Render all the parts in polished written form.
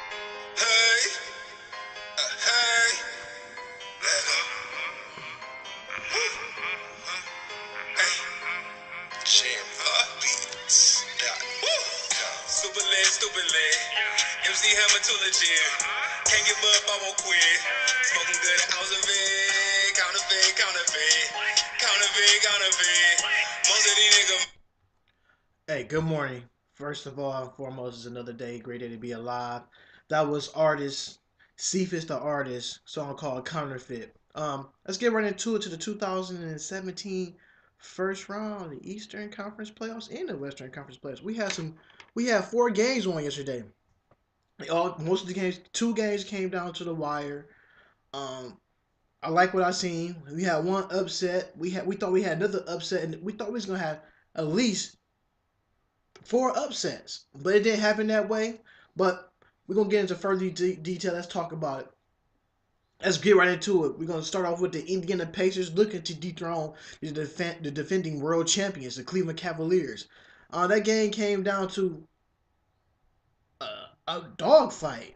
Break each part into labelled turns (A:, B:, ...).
A: Hey, hey, let go. Hey, jam beats. Woo. Stupid lit. MC Hammer too legit. Can't give up, I won't quit. Smoking good ounce of it. Counterfeit. Counterfeit. Most of these niggas. Hey, good morning. First of all and foremost, it's another day. Great day to be alive. That was artist Cephas the artist song called Counterfeit. Let's get right into it to the 2017 first round of the Eastern Conference playoffs and the Western Conference playoffs. We had four games on yesterday. Most of the games, two games came down to the wire. Um, I like what I seen. We had one upset. We thought we had another upset, and we thought we was gonna have at least four upsets, but it didn't happen that way. But we're gonna get into further detail. Let's talk about it. Let's get right into it. We're gonna start off with the Indiana Pacers looking to dethrone the defending world champions, the Cleveland Cavaliers. That game came down to a dogfight.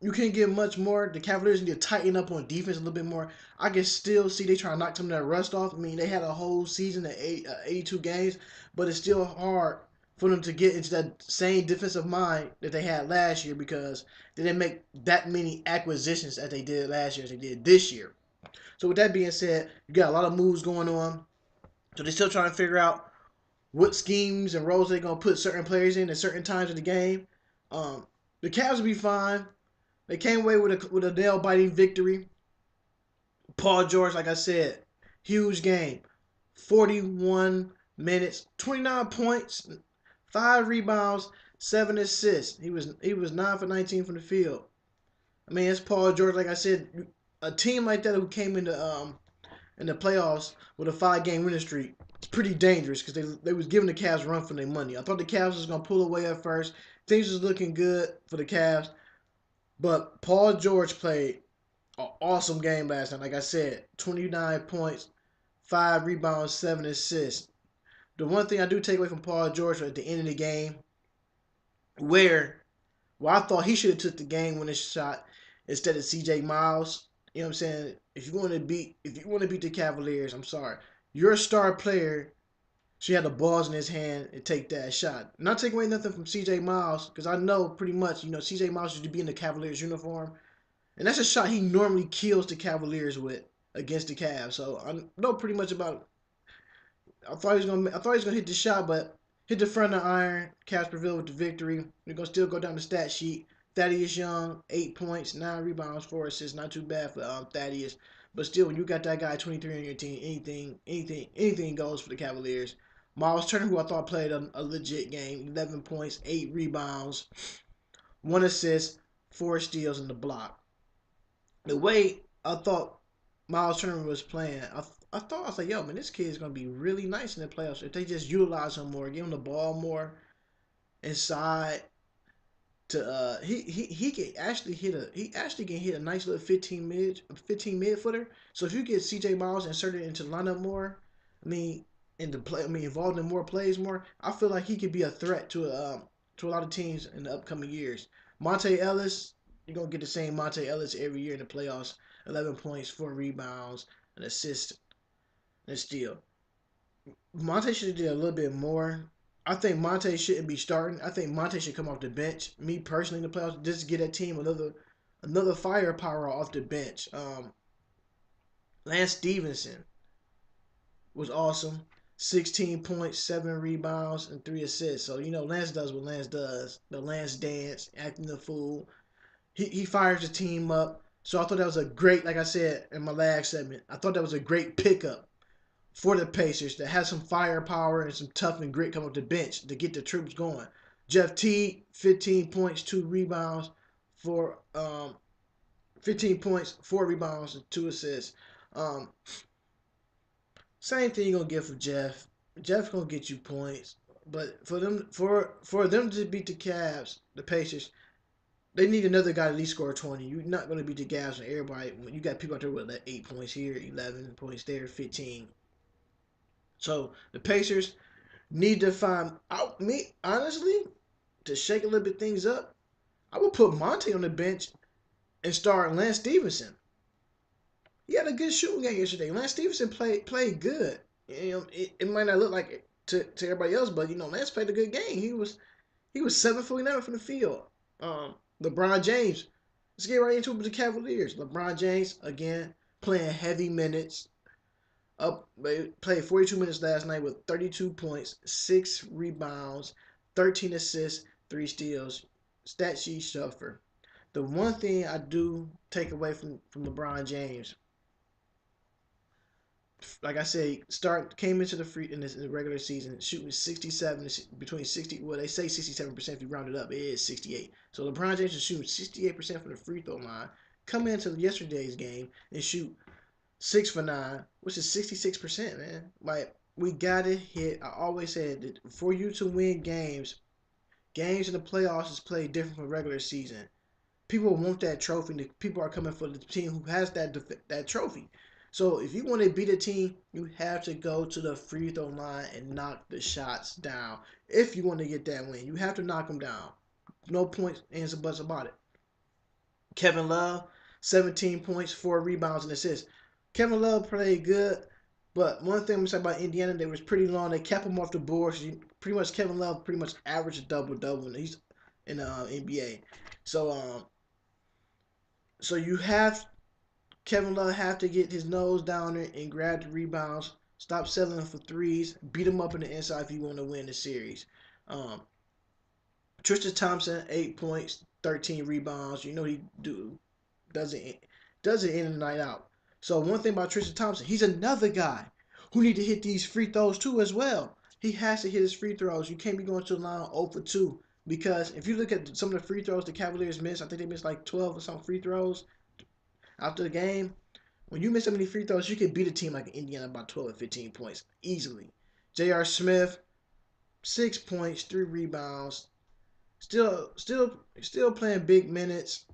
A: You can't get much more. The Cavaliers need to tighten up on defense a little bit more. I can still see they trying to knock some of that rust off. I mean, they had a whole season of 82 games, but it's still hard for them to get into that same defensive mind that they had last year because they didn't make that many acquisitions as they did last year as they did this year. So with that being said, you got a lot of moves going on. So they're still trying to figure out what schemes and roles they're gonna put certain players in at certain times of the game. Um, the Cavs will be fine. They came away with a nail biting victory. Paul George, like I said, huge game. 41 minutes, 29 points, 5 rebounds, 7 assists. He was 9 for 19 from the field. I mean, it's Paul George. Like I said, a team like that who came in the playoffs with a 5 game winning streak, it's pretty dangerous because they was giving the Cavs a run for their money. I thought the Cavs was gonna pull away at first. Things was looking good for the Cavs, but Paul George played an awesome game last night. Like I said, 29 points, 5 rebounds, 7 assists. The one thing I do take away from Paul George at the end of the game, where I thought he should have took the game winning shot instead of CJ Miles. You know what I'm saying? If you want to beat the Cavaliers, I'm sorry. Your star player should have the balls in his hand and take that shot. Not take away nothing from CJ Miles, because I know pretty much, CJ Miles used to be in the Cavaliers uniform. And that's a shot he normally kills the Cavaliers with against the Cavs. So I know pretty much about. I thought he was gonna hit the shot, but hit the front of the iron. Cavs prevailed with the victory. We're gonna still go down the stat sheet. Thaddeus Young, 8 points, 9 rebounds, 4 assists. Not too bad for Thaddeus. But still, when you got that guy 23 on your team, anything goes for the Cavaliers. Miles Turner, who I thought played a legit game, 11 points, 8 rebounds, 1 assist, 4 steals, and the block. The way I thought Miles Turner was playing, I was like, yo, man, this kid is gonna be really nice in the playoffs if they just utilize him more, give him the ball more inside. He can actually hit a nice little 15 mid footer. So if you get CJ Miles inserted into the lineup more, I mean, involved in more plays more, I feel like he could be a threat to a lot of teams in the upcoming years. Monte Ellis, you're gonna get the same Monte Ellis every year in the playoffs. 11 points, 4 rebounds, an assist, and a steal. Monte should have did a little bit more. I think Monte shouldn't be starting. I think Monte should come off the bench. Me personally, in the playoffs, just to get that team another firepower off the bench. Lance Stevenson was awesome. 16 points, 7 rebounds, and 3 assists. So Lance does what Lance does. The Lance dance, acting the fool. He fires the team up. So I thought that was a great, like I said in my last segment, I thought that was a great pickup for the Pacers that has some firepower and some tough and grit come off the bench to get the troops going. Jeff Teague, 15 points, 2 rebounds, for 15 points, 4 rebounds, and 2 assists. Um, Same thing you're gonna get for Jeff. Jeff's gonna get you points, but for them to beat the Cavs, the Pacers, they need another guy to at least score 20. You're not gonna beat the Cavs and everybody when you got people out there with like 8 points here, 11 points there, 15. So the Pacers need to find out me honestly to shake a little bit things up. I would put Monte on the bench and start Lance Stevenson. He had a good shooting game yesterday. Lance Stevenson played good. You know, it might not look like it to everybody else, but Lance played a good game. He was 7 for 11 from the field. LeBron James. Let's get right into it with the Cavaliers. LeBron James again playing heavy minutes. Played 42 minutes last night with 32 points, 6 rebounds, 13 assists, 3 steals. Stat sheet suffer. The one thing I do take away from LeBron James, like I said, came into the free in the regular season shooting 67 between 60. Well, they say 67%. If you round it up, it is 68. So LeBron James is shooting 68% from the free throw line. Come into yesterday's game and shoot 6 for 9, which is 66%, man. Like, we gotta hit. I always said that for you to win games in the playoffs is played different from regular season. People want that trophy. And people are coming for the team who has that trophy. So if you want to beat a team, you have to go to the free throw line and knock the shots down. If you want to get that win, you have to knock them down. No points, ands, or buts about it. Kevin Love, 17 points, 4 rebounds, and assists. Kevin Love played good, but one thing I'm say about Indiana, they was pretty long. They kept him off the board. So pretty much Kevin Love pretty much averaged a double. He's in the NBA. So so you have Kevin Love have to get his nose down there and grab the rebounds. Stop settling for threes. Beat him up in the inside if you want to win the series. Um, Tristan Thompson, 8 points, 13 rebounds. He does it in and night out. So one thing about Tristan Thompson, he's another guy who need to hit these free throws too as well. He has to hit his free throws. You can't be going to the line 0 for 2 because if you look at some of the free throws the Cavaliers missed, I think they missed like 12 or some free throws after the game. When you miss so many free throws, you can beat a team like Indiana by 12 or 15 points easily. J.R. Smith, 6 points, 3 rebounds, still playing big minutes.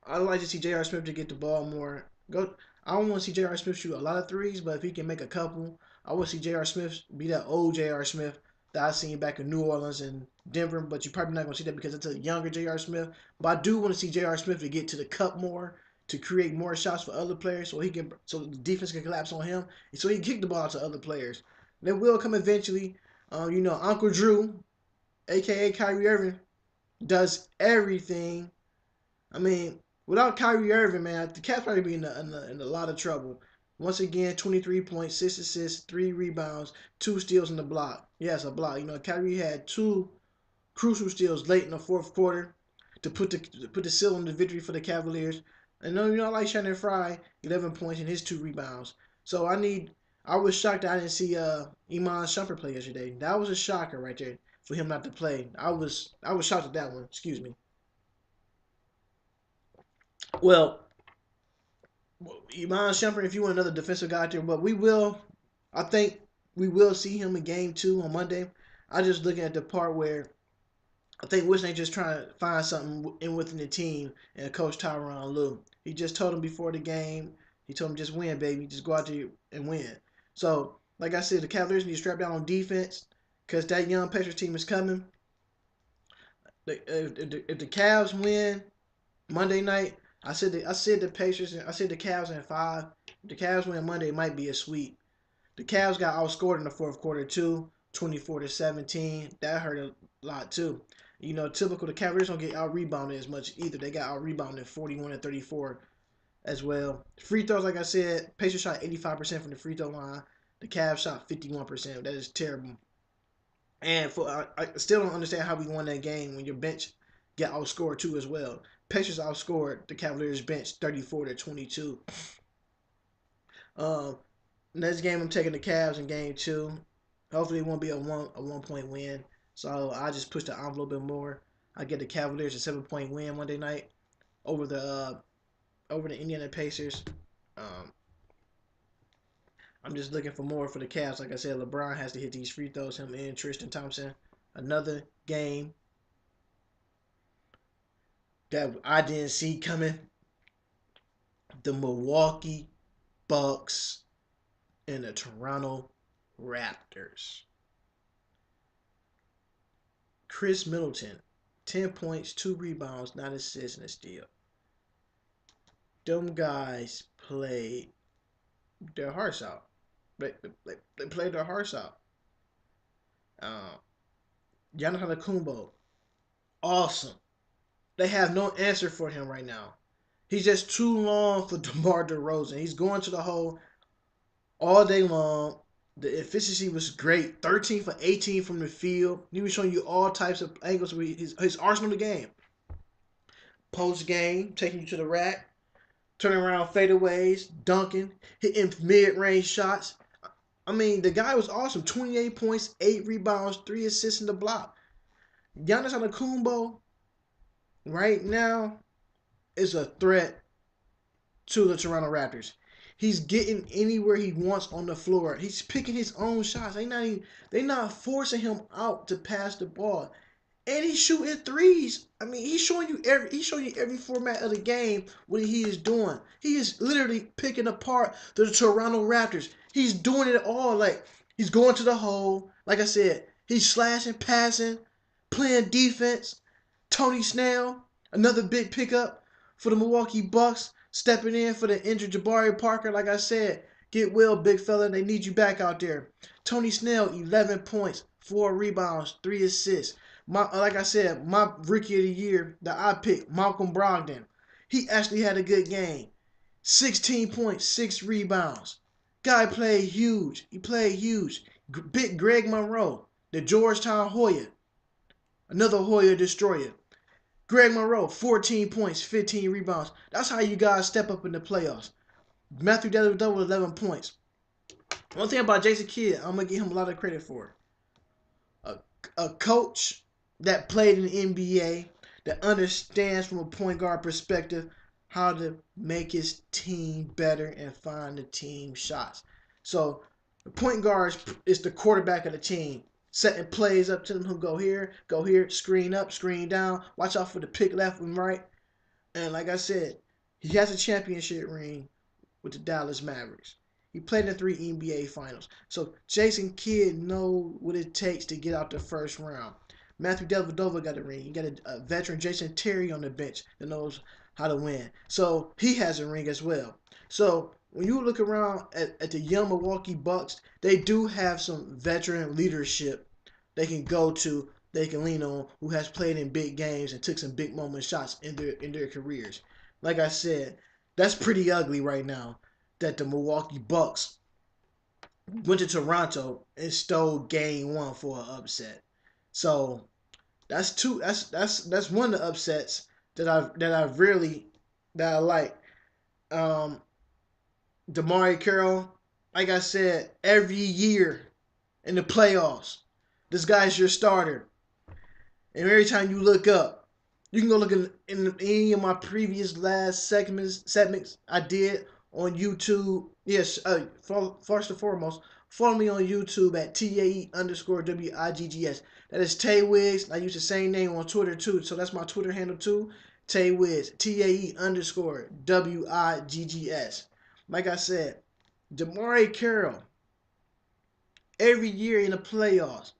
A: I'd like to see J.R. Smith to get the ball more. I don't want to see J.R. Smith shoot a lot of threes, but if he can make a couple, I want to see J.R. Smith be that old J.R. Smith that I seen back in New Orleans and Denver. But you're probably not going to see that because it's a younger J.R. Smith. But I do want to see J.R. Smith to get to the cup more, to create more shots for other players, so the defense can collapse on him, and so he can kick the ball out to other players. They will come eventually. Uncle Drew, aka Kyrie Irving, does everything. I mean, without Kyrie Irving, man, the Cats probably be in a lot of trouble. Once again, 23 points, 6 assists, 3 rebounds, 2 steals in the block. Yes, a block. Kyrie had 2 crucial steals late in the fourth quarter to put the seal on the victory for the Cavaliers. And I like Shannon Fry, 11 points and his 2 rebounds. So I was shocked that I didn't see Iman Shumpert play yesterday. That was a shocker right there for him not to play. I was shocked at that one. Excuse me. Well, Iman Shumpert, if you want another defensive guy out there, but I think we will see him in game 2 on Monday. I just looking at the part where I think Wisney just trying to find something within the team and Coach Tyronn Lue. He just told him before the game, he told him just win, baby. Just go out there and win. So, like I said, the Cavaliers need to strap down on defense because that young Pacers team is coming. If the Cavs win Monday night, I said the Pacers, I said the Cavs in 5. If the Cavs win Monday, it might be a sweep. The Cavs got outscored in the fourth quarter too, 24-17. That hurt a lot too. Typical the Cavaliers don't get out rebounded as much either. They got out rebounded 41-34 as well. Free throws, like I said, Pacers shot 85% from the free throw line. The Cavs shot 51%. That is terrible. And I still don't understand how we won that game when your bench got outscored too as well. Pacers outscored the Cavaliers bench 34-22. Um, Next game, I'm taking the Cavs in game 2. Hopefully, it won't be a 1 point win. So I just push the envelope a bit more. I get the Cavaliers a 7 point win Monday night over the Indiana Pacers. Um, I'm just looking for more for the Cavs. Like I said, LeBron has to hit these free throws. Him and Tristan Thompson. Another game that I didn't see coming. The Milwaukee Bucks and the Toronto Raptors. Chris Middleton, 10 points, 2 rebounds, 9 assists, and a steal. Them guys played their hearts out. They played their hearts out. Uh, Giannis Antetokounmpo, awesome. They have no answer for him right now. He's just too long for DeMar DeRozan. He's going to the hole all day long. The efficiency was great. 13 for 18 from the field. He was showing you all types of angles with his arsenal of the game. Post game, taking you to the rack, turning around fadeaways, dunking, hitting mid-range shots. I mean, the guy was awesome. 28 points, 8 rebounds, 3 assists in the block. Giannis Antetokounmpo right now is a threat to the Toronto Raptors. He's getting anywhere he wants on the floor. He's picking his own shots. They not forcing him out to pass the ball. And he's shooting threes. I mean, he's showing you every format of the game what he is doing. He is literally picking apart the Toronto Raptors. He's doing it all. Like, he's going to the hole. Like I said, he's slashing, passing, playing defense. Tony Snell, another big pickup for the Milwaukee Bucks, stepping in for the injured Jabari Parker. Like I said, get well, big fella. They need you back out there. Tony Snell, 11 points, 4 rebounds, 3 assists. Like I said, my rookie of the year that I picked, Malcolm Brogdon, he actually had a good game. 16 points, 6 rebounds. Guy played huge. He played huge. Big Greg Monroe, the Georgetown Hoya, another Hoya destroyer. Greg Monroe, 14 points, 15 rebounds. That's how you guys step up in the playoffs. Matthew Dellavedova with 11 points. One thing about Jason Kidd, I'm going to give him a lot of credit for. A coach that played in the NBA, that understands from a point guard perspective how to make his team better and find the team shots. So the point guard is the quarterback of the team, setting plays up to them who go here, screen up, screen down, watch out for the pick left and right. And like I said, he has a championship ring with the Dallas Mavericks. He played in 3 NBA finals. So Jason Kidd knows what it takes to get out the first round. Matthew Dellavedova got a ring. You got a veteran, Jason Terry, on the bench that knows how to win. So he has a ring as well. So when you look around at the young Milwaukee Bucks, they do have some veteran leadership they can go to, they can lean on, who has played in big games and took some big moment shots in their careers. Like I said, that's pretty ugly right now that the Milwaukee Bucks went to Toronto and stole game 1 for an upset. So that's one of the upsets that I like. DeMar Carroll, like I said, every year in the playoffs, this guy's your starter. And every time you look up, you can go look in any of my previous last segments I did on YouTube. Yes, first and foremost, follow me on YouTube at TAE_WIGGS. That is Tay Wiggs. I use the same name on Twitter too, so that's my Twitter handle too. Tay Wiggs, TAE_WIGGS. Like I said, DeMar Carroll, every year in the playoffs,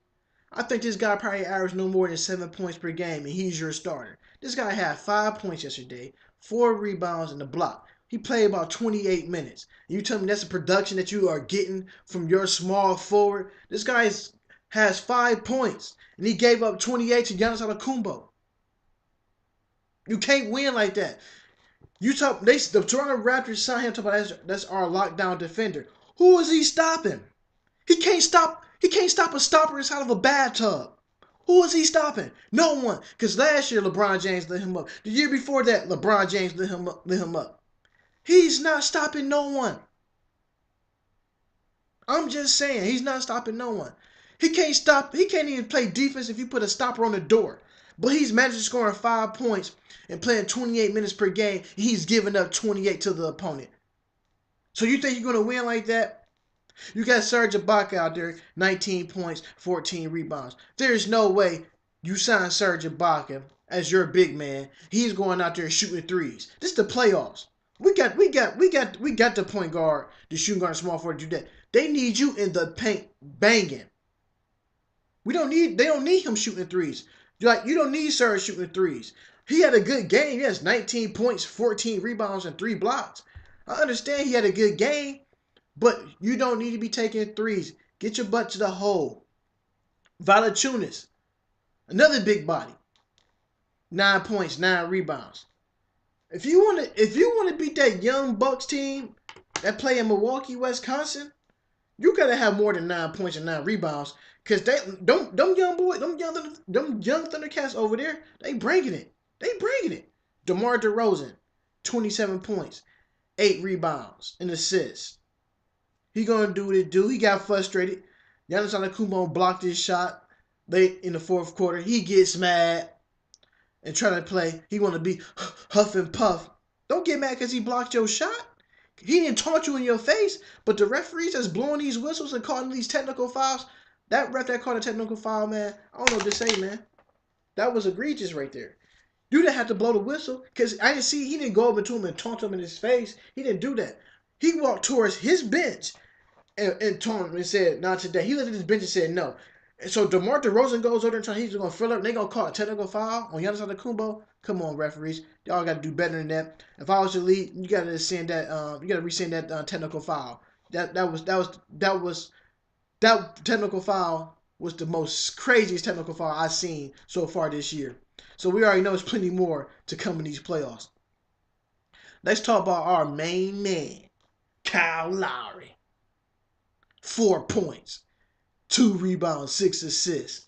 A: I think this guy probably averaged no more than 7 points per game, and he's your starter. This guy had 5 points yesterday, 4 rebounds, and a block. He played about 28 minutes. You tell me that's the production that you are getting from your small forward? This guy has 5 points, and he gave up 28 to Giannis Antetokounmpo. You can't win like that. The Toronto Raptors signed him to that's our lockdown defender. Who is he stopping? He can't stop a stopper inside of a bathtub. Who is he stopping? No one. Because last year LeBron James lit him up. The year before that, LeBron James lit him up. He's not stopping no one. I'm just saying, he's not stopping no one. He can't even play defense if you put a stopper on the door. But he's managed to score 5 points and playing 28 minutes per game. And he's giving up 28 to the opponent. So you think you're going to win like that? You got Serge Ibaka out there, 19 points, 14 rebounds. There's no way you sign Serge Ibaka as your big man. He's going out there shooting threes. This is the playoffs. We got the point guard, the shooting guard, small forward to do that. They need you in the paint banging. They don't need him shooting threes. You don't need Serge shooting threes. He had a good game. He has 19 points, 14 rebounds, and 3 blocks. I understand he had a good game, but you don't need to be taking threes. Get your butt to the hole. Valanciunas, another big body. 9 points, 9 rebounds. If you want to beat that young Bucks team that play in Milwaukee, Wisconsin, you gotta have more than 9 points and 9 rebounds. Cause they them young boys, them young Thundercats over there, they bringing it. They bringing it. DeMar DeRozan, 27 points, 8 rebounds, and assists. He gonna do what it do. He got frustrated. Giannis Antetokounmpo blocked his shot late in the fourth quarter. He gets mad and trying to play. He want to be huff and puff. Don't get mad because he blocked your shot. He didn't taunt you in your face, but the referees that's blowing these whistles and calling these technical fouls, that ref that called a technical foul, man, I don't know what to say, man. That was egregious right there. You didn't have to blow the whistle because I didn't see, he didn't go over to him and taunt him in his face. He didn't do that. He walked towards his bench and taunted him and said, not today. He looked at his bench and said, no. And so DeMar DeRozan goes over there and trying, he's going to fill up, and they're going to call a technical foul on Giannis Antetokounmpo. Come on, referees. Y'all got to do better than that. If I was your lead, you got to rescind that technical foul. That technical foul was the most craziest technical foul I've seen so far this year. So we already know there's plenty more to come in these playoffs. Let's talk about our main man, Kyle Lowry. 4 points, 2 rebounds, 6 assists.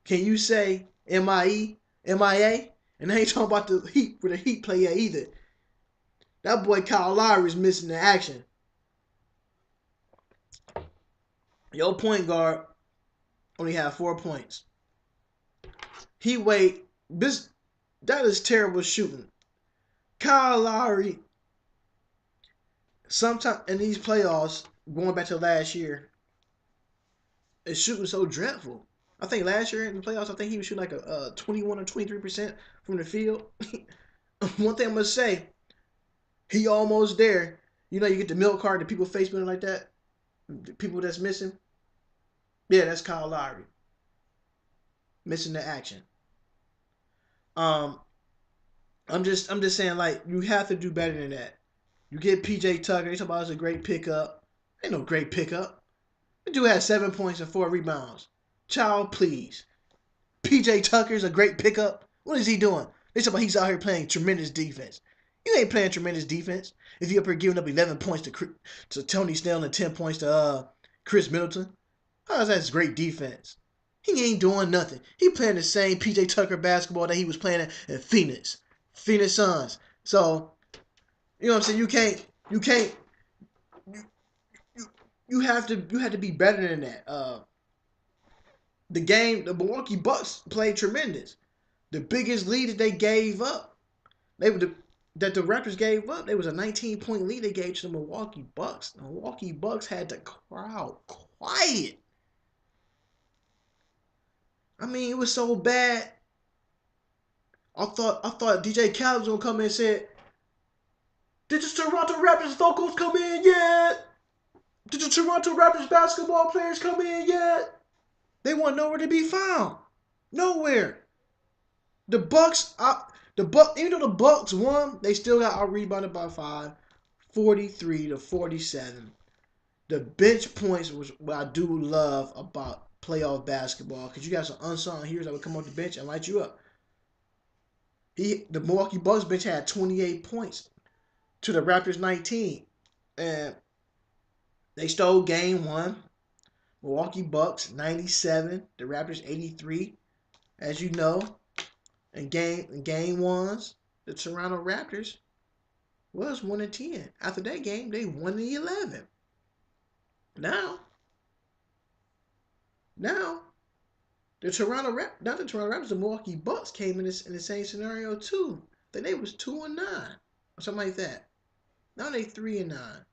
A: Can you say MIA? And I ain't talking about the Heat for the Heat player either. That boy Kyle Lowry is missing the action. Your point guard only had 4 points. That is terrible shooting. Kyle Lowry, sometime in these playoffs, going back to last year, is shooting so dreadful. I think last year in the playoffs, I think he was shooting like a 21 or 23% from the field. One thing I'm going to say, he almost there. You know, you get the milk card, the people Facebook like that, the people that's missing. Yeah, that's Kyle Lowry. Missing the action. I'm just saying, like, you have to do better than that. You get PJ Tucker, they talk about it's a great pickup. Ain't no great pickup. The dude had 7 points and 4 rebounds. Child, please. PJ Tucker's a great pickup. What is he doing? They talk about he's out here playing tremendous defense. You ain't playing tremendous defense if you up here giving up 11 points to Tony Snell and 10 points to Chris Middleton. How is that great defense? He ain't doing nothing. He playing the same PJ Tucker basketball that he was playing in Phoenix Suns. So, you know what I'm saying? You have to be better than that. The Milwaukee Bucks played tremendous. The biggest lead that they gave up, that the Raptors gave up, there was a 19-point lead they gave to the Milwaukee Bucks. The Milwaukee Bucks had the crowd quiet. I mean, it was so bad. I thought DJ Khaled was gonna come in and say, "Did the Toronto Raptors vocals come in yet? Did the Toronto Raptors basketball players come in yet?" They weren't nowhere to be found. Nowhere. The Bucks, even though the Bucks won, they still got out rebounded by 5, 43-47. The bench points was what I do love about playoff basketball, because you got some unsung heroes that would come off the bench and light you up. The Milwaukee Bucks bench had 28 points to the Raptors 19, and they stole game 1. Milwaukee Bucks 97, the Raptors 83, as you know. And game ones, the Toronto Raptors was 1-10. After that game, they won the 11. Now, the Toronto Raptors, the Milwaukee Bucks came in the same scenario too. Then they was 2-9 or something like that. Now they 3-9.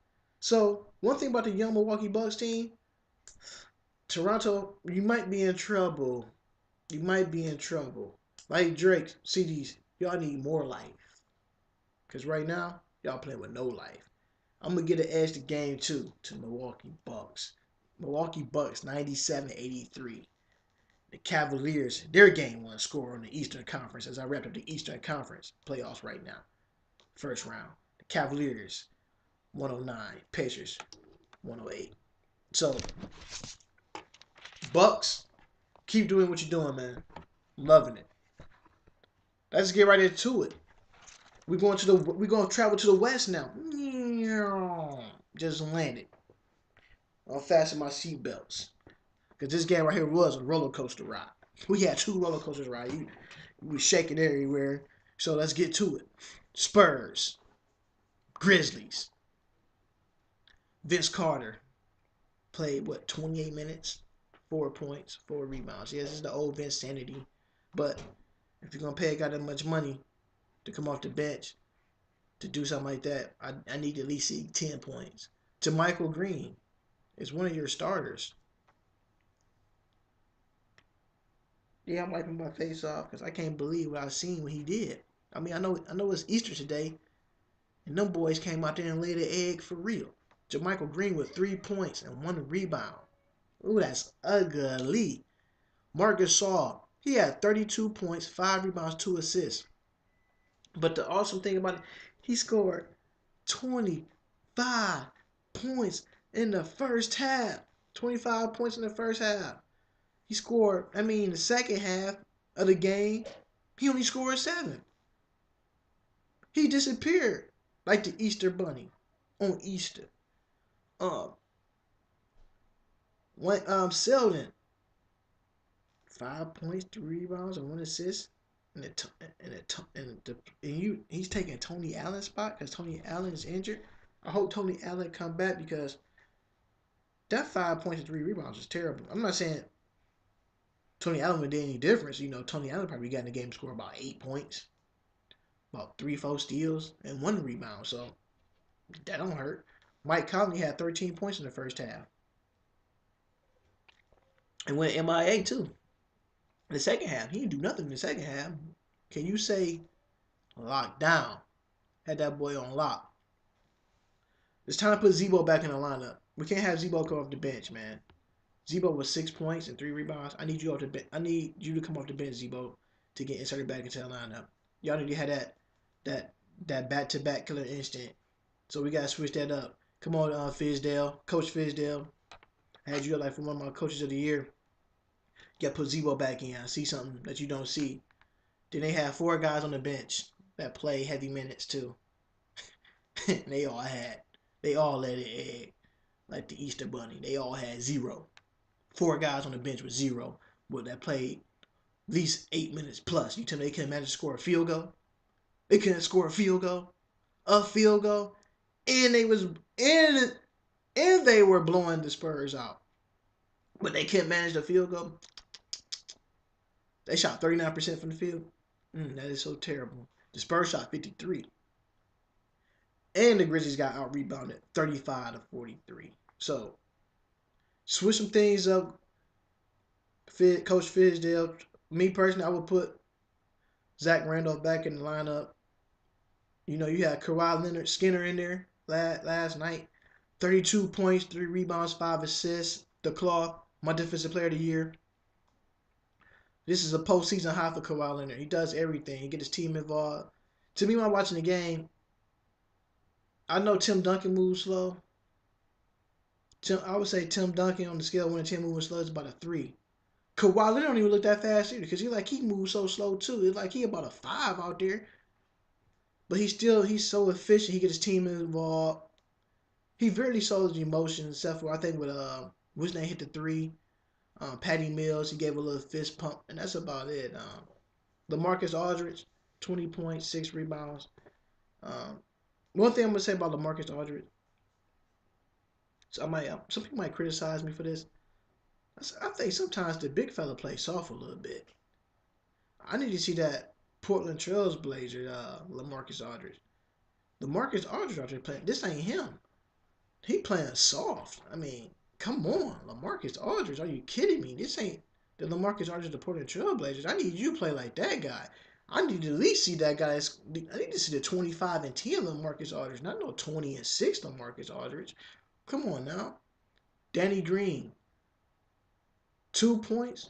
A: So one thing about the young Milwaukee Bucks team, Toronto, you might be in trouble. Like Drake, CDs, y'all need more life. Because right now, y'all playing with no life. I'm going to get an edge to game 2 to Milwaukee Bucks. Milwaukee Bucks 97-83. The Cavaliers, their game one score on the Eastern Conference as I wrap up the Eastern Conference playoffs right now. First round. The Cavaliers, 109. Pacers, 108. So, Bucks, keep doing what you're doing, man. Loving it. Let's get right into it. We're going to travel to the West now. Just landed. I'll fasten my seatbelts. Because this game right here was a roller coaster ride. We had 2 roller coasters ride. We shaking everywhere. So let's get to it. Spurs. Grizzlies. Vince Carter played, 28 minutes? 4 points, 4 rebounds. Yes, this is the old Vince sanity. But if you're going to pay a guy that much money to come off the bench to do something like that, I need to at least see 10 points. To Michael Green is one of your starters. Yeah, I'm wiping my face off because I can't believe what I seen when he did. I mean, I know it's Easter today, and them boys came out there and laid an egg for real. JaMychal Green with 3 points and 1 rebound. Ooh, that's ugly. Marcus Gasol, he had 32 points, 5 rebounds, 2 assists. But the awesome thing about it, he scored 25 points in the first half. 25 points in the first half. He scored, the second half of the game, he only scored 7. He disappeared like the Easter bunny on Easter. Selden, 5 points, 3 rebounds, and 1 assist. He's taking Tony Allen's spot because Tony Allen is injured. I hope Tony Allen come back because that 5 points and 3 rebounds is terrible. I'm not saying Tony Allen would do any difference. Tony Allen probably got in the game to score about 8 points, about 3-4 steals, and 1 rebound. So that don't hurt. Mike Conley had 13 points in the first half. And went MIA too. In the second half, he didn't do nothing in the second half. Can you say locked down? Had that boy on lock. It's time to put Zebo back in the lineup. We can't have Zebo come off the bench, man. Zebo was 6 points and 3 rebounds. I need you to come off the bench, Zebo, to get inserted back into the lineup. Y'all need to have that back-to-back killer instinct. So we gotta switch that up. Come on, Coach Fizdale. I had you up like for one of my coaches of the year. You gotta put Zebo back in. I see something that you don't see. Then they have 4 guys on the bench that play heavy minutes too. they all laid an egg like the Easter bunny. They all had 0. 4 guys on the bench with 0, but that played at least 8 minutes plus. You tell me they couldn't manage to score a field goal? They couldn't score a field goal, and they were blowing the Spurs out, but they couldn't manage the field goal. They shot 39% from the field. That is so terrible. The Spurs shot 53%. And the Grizzlies got out-rebounded 35-43. So, switch some things up. Coach Fizdale. Me personally, I would put Zach Randolph back in the lineup. You had Kawhi Leonard Skinner in there last night. 32 points, 3 rebounds, 5 assists. The Claw, my defensive player of the year. This is a postseason high for Kawhi Leonard. He does everything. He gets his team involved. To me, when I'm watching the game, I know Tim Duncan moves slow. I would say Tim Duncan on the scale of 1 to 10 moving slow is about a 3. Kawhi Leonard don't even look that fast either because he moves so slow too. It's like he about a 5 out there. But he's so efficient. He gets his team involved. He really shows the emotions, except for I think with what's name hit the 3. Patty Mills, he gave a little fist pump, and that's about it. LaMarcus Aldridge, 20 points, 6 rebounds. One thing I'm gonna say about LaMarcus Aldridge, so some people might criticize me for this. I think sometimes the big fella plays soft a little bit. I need to see that Portland Trailblazer, LaMarcus Aldridge. LaMarcus Aldridge out there playing. This ain't him. He playing soft. Come on, LaMarcus Aldridge. Are you kidding me? This ain't the LaMarcus Aldridge, the Portland Trailblazers. I need you to play like that guy. I need to at least see that guy. I need to see the 25 and 10 LaMarcus Aldridge, not no 20 and 6 LaMarcus Aldridge. Come on now. Danny Green, 2 points,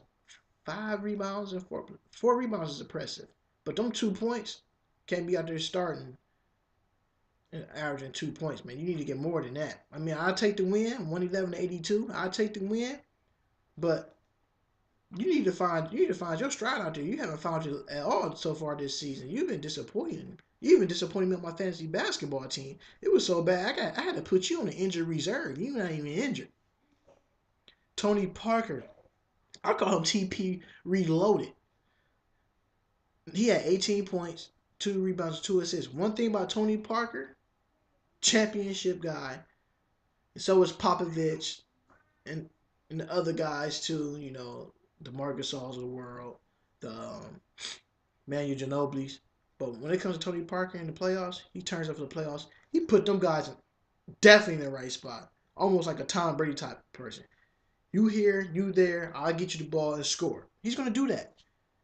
A: 5 rebounds and four rebounds is impressive. But them 2 points can't be out there starting and averaging 2 points, man. You need to get more than that. I mean, I'll take the win, 111-82. I'll take the win, but you need to find your stride out there. You haven't found it at all so far this season. You've been disappointing. You've been disappointing me on my fantasy basketball team. It was so bad. I had to put you on the injured reserve. You're not even injured. Tony Parker. I call him TP Reloaded. He had 18 points, 2 rebounds, 2 assists. One thing about Tony Parker, championship guy. And so is Popovich and the other guys too. The Marcus Gasols of the world, the Manu Ginobili's. But when it comes to Tony Parker in the playoffs, he turns up for the playoffs. He put them guys definitely in the right spot, almost like a Tom Brady type person. You here, you there. I'll get you the ball and score. He's gonna do that.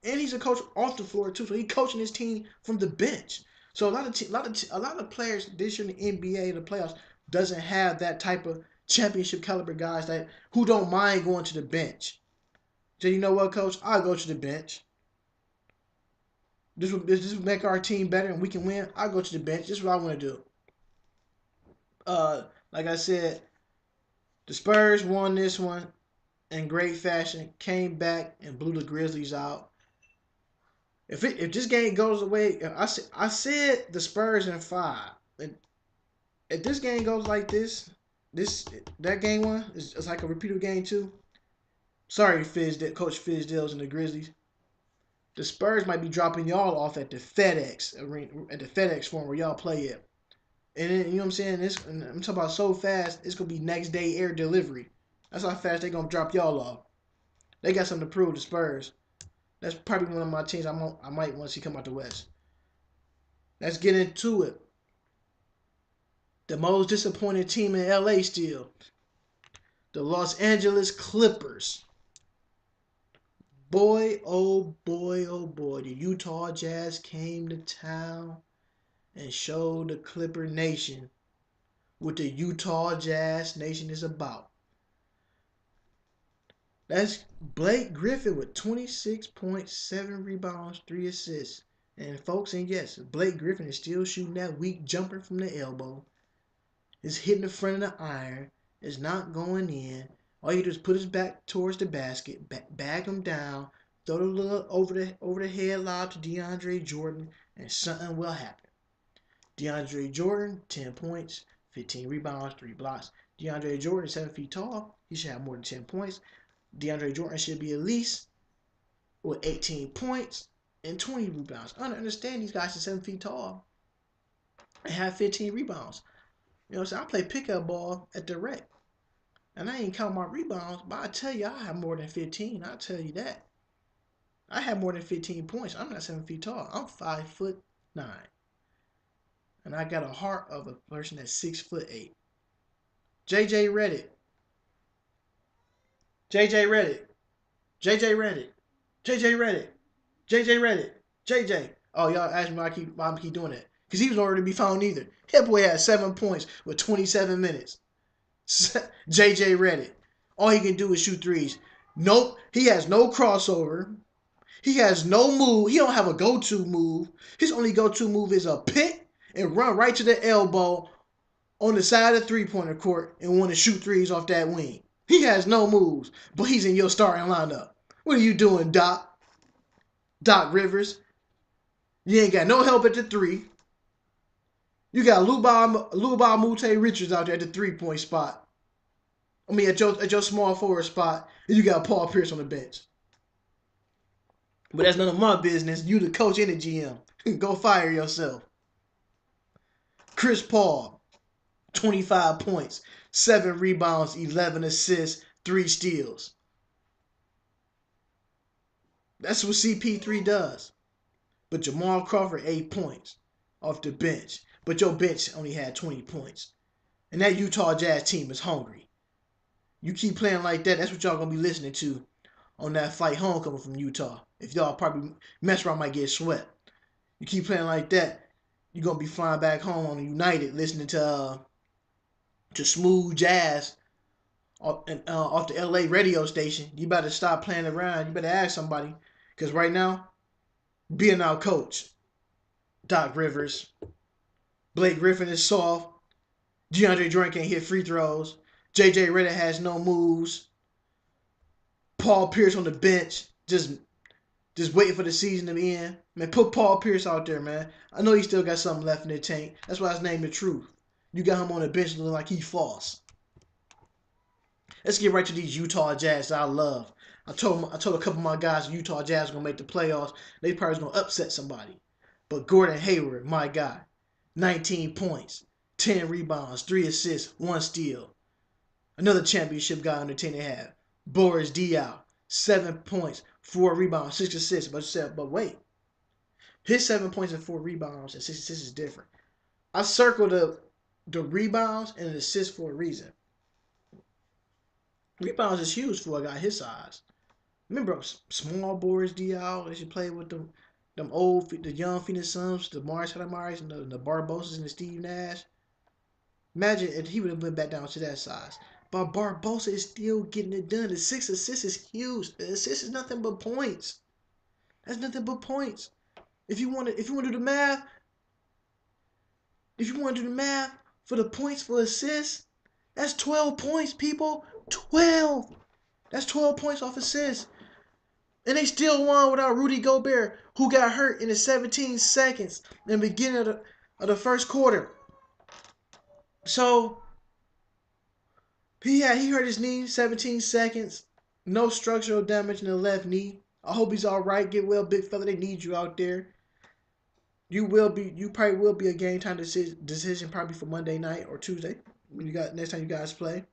A: And he's a coach off the floor too, so he's coaching his team from the bench. So a lot of players this year in the NBA in the playoffs doesn't have that type of championship caliber guys who don't mind going to the bench. So you know what, coach? I'll go to the bench. This will make our team better and we can win. I'll go to the bench. This is what I want to do. Like I said, the Spurs won this one in great fashion. Came back and blew the Grizzlies out. If this game goes away, I said the Spurs in 5. If this game goes like that game one is like a repeat game too. Sorry, Coach Fizdale's and the Grizzlies. The Spurs might be dropping y'all off at the FedEx arena, at the FedEx Forum where y'all play at. And then, you know what I'm saying? I'm talking about so fast, it's going to be next day air delivery. That's how fast they're going to drop y'all off. They got something to prove, the Spurs. That's probably one of my teams I might want to see come out the West. Let's get into it. The most disappointing team in LA still. The Los Angeles Clippers. Boy, oh boy, oh boy. The Utah Jazz came to town and showed the Clipper Nation what the Utah Jazz Nation is about. That's Blake Griffin with 26.7 rebounds, 3 assists. And folks, and yes, Blake Griffin is still shooting that weak jumper from the elbow. It's hitting the front of the iron. It's not going in. All you do is put his back towards the basket, bag him down, throw the little over the head lob to DeAndre Jordan, and something will happen. DeAndre Jordan, 10 points, 15 rebounds, 3 blocks. DeAndre Jordan, 7 feet tall. He should have more than 10 points. DeAndre Jordan should be at least with 18 points and 20 rebounds. I don't understand these guys are 7 feet tall and have 15 rebounds. You know what I'm saying? I play pickup ball at the rec. And I ain't count my rebounds, but I tell you, I have more than 15. I'll tell you that. I have more than 15 points. I'm not 7 feet tall. I'm 5'9". And I got a heart of a person that's 6'8". JJ Redick. JJ Redick. JJ Redick. JJ Redick. JJ Redick. JJ. Oh, y'all ask me why I keep doing that. Because he was nowhere to be found either. That boy had 7 points with 27 minutes. JJ Redick. All he can do is shoot threes. Nope. He has no crossover. He has no move. He don't have a go-to move. His only go-to move is a pick and run right to the elbow on the side of the three-pointer court and want to shoot threes off that wing. He has no moves, but he's in your starting lineup. What are you doing, Doc? Doc Rivers. You ain't got no help at the 3. You got Luba Mute Richards out there at the 3-point spot. I mean, at your small forward spot, and you got Paul Pierce on the bench. But that's none of my business. You the coach and the GM. Go fire yourself. Chris Paul, 25 points, 7 rebounds, 11 assists, 3 steals. That's what CP3 does. But Jamal Crawford, 8 points off the bench. But your bench only had 20 points. And that Utah Jazz team is hungry. You keep playing like that, that's what y'all going to be listening to on that flight home coming from Utah. If y'all probably mess around, might get swept. You keep playing like that, you're going to be flying back home on United listening to smooth jazz off the LA radio station. You better stop playing around. You better ask somebody. Because right now, being our coach, Doc Rivers, Blake Griffin is soft. DeAndre Jordan can't hit free throws. JJ Redick has no moves. Paul Pierce on the bench, just waiting for the season to end. Man, put Paul Pierce out there, man. I know he still got something left in the tank. That's why his name the Truth. You got him on the bench looking like he false. Let's get right to these Utah Jazz that I love. I told a couple of my guys Utah Jazz are gonna make the playoffs. They probably gonna upset somebody. But Gordon Hayward, my guy, 19 points, 10 rebounds, 3 assists, 1 steal. Another championship guy on the team they have. Boris Diaw, 7 points, 4 rebounds, 6 assists. But wait, his 7 points and 4 rebounds and 6 assists is different. I circled the rebounds and the assists for a reason. Rebounds is huge for a guy his size. Remember small Boris Diaw that you played with them the young Phoenix Suns, the Mars Hadamaris and the Barbosas and the Steve Nash. Imagine if he would have been back down to that size. But Barbosa is still getting it done. The 6 assists is huge. The assist is nothing but points. That's nothing but points. If you want to do the math, for the points for assists, that's 12 points, people. 12. That's 12 points off assists. And they still won without Rudy Gobert, who got hurt in the 17 seconds in the beginning of the first quarter. So he hurt his knee, 17 seconds, no structural damage in the left knee. I hope he's all right. Get well, big fella. They need you out there. You probably will be a game time decision probably for Monday night or Tuesday when next time you guys play.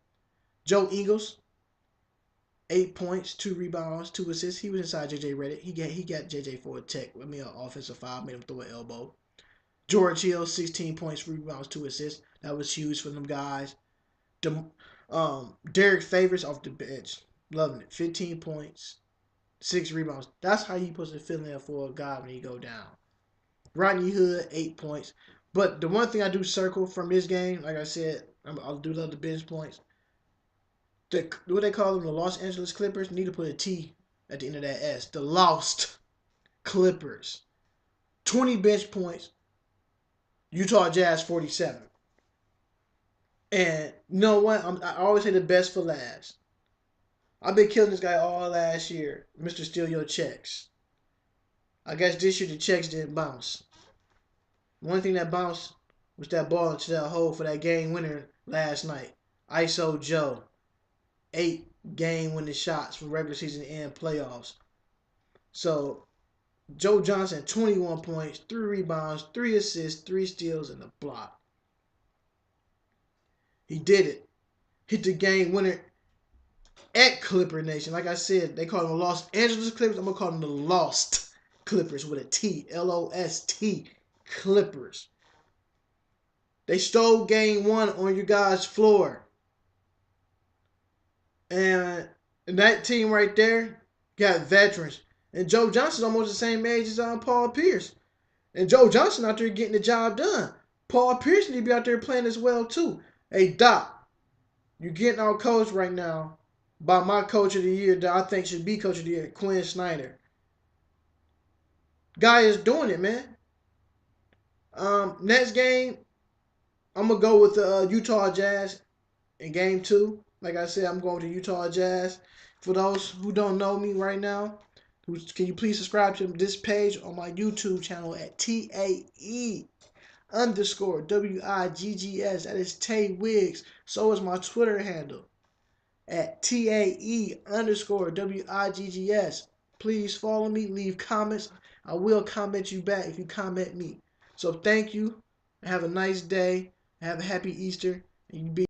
A: Joe Ingles, 8 points, 2 rebounds, 2 assists. He was inside JJ Redick. He got JJ for a tech. I mean, an offensive foul, made him throw an elbow. George Hill, 16 points, 3 rebounds, 2 assists. That was huge for them guys. Derek Favors off the bench, loving it. 15 points, 6 rebounds. That's how you supposed to fill in for a guy when he go down. Rodney Hood, 8 points. But the one thing I do circle from this game, like I said, I'll do love the bench points. What they call them, the Los Angeles Clippers, need to put a T at the end of that S. The Lost Clippers. 20 bench points. Utah Jazz, 47. And you know what? I always say the best for last. I've been killing this guy all last year. Mr. Steal Your Checks. I guess this year the checks didn't bounce. One thing that bounced was that ball into that hole for that game winner last night. ISO Joe. 8 game-winning shots for regular season and playoffs. So, Joe Johnson, 21 points, 3 rebounds, 3 assists, 3 steals, and a block. He did it. Hit the game winner at Clipper Nation. Like I said, they call them the Los Angeles Clippers. I'm going to call them the Lost Clippers with a T. L-O-S-T. Clippers. They stole game 1 on your guys' floor. And that team right there got veterans. And Joe Johnson's almost the same age as Paul Pierce. And Joe Johnson out there getting the job done. Paul Pierce need to be out there playing as well too. Hey, Doc, you're getting our coach right now by my coach of the year that I think should be coach of the year, Quinn Snyder. Guy is doing it, man. Next game, I'm going to go with the Utah Jazz in game 2. Like I said, I'm going to Utah Jazz. For those who don't know me right now, can you please subscribe to this page on my YouTube channel at TAE_WIGGS. That is Tay Wiggs. So is my Twitter handle at TAE_WIGGS. Please follow me. Leave comments. I will comment you back if you comment me. So thank you. Have a nice day. Have a happy Easter. And you be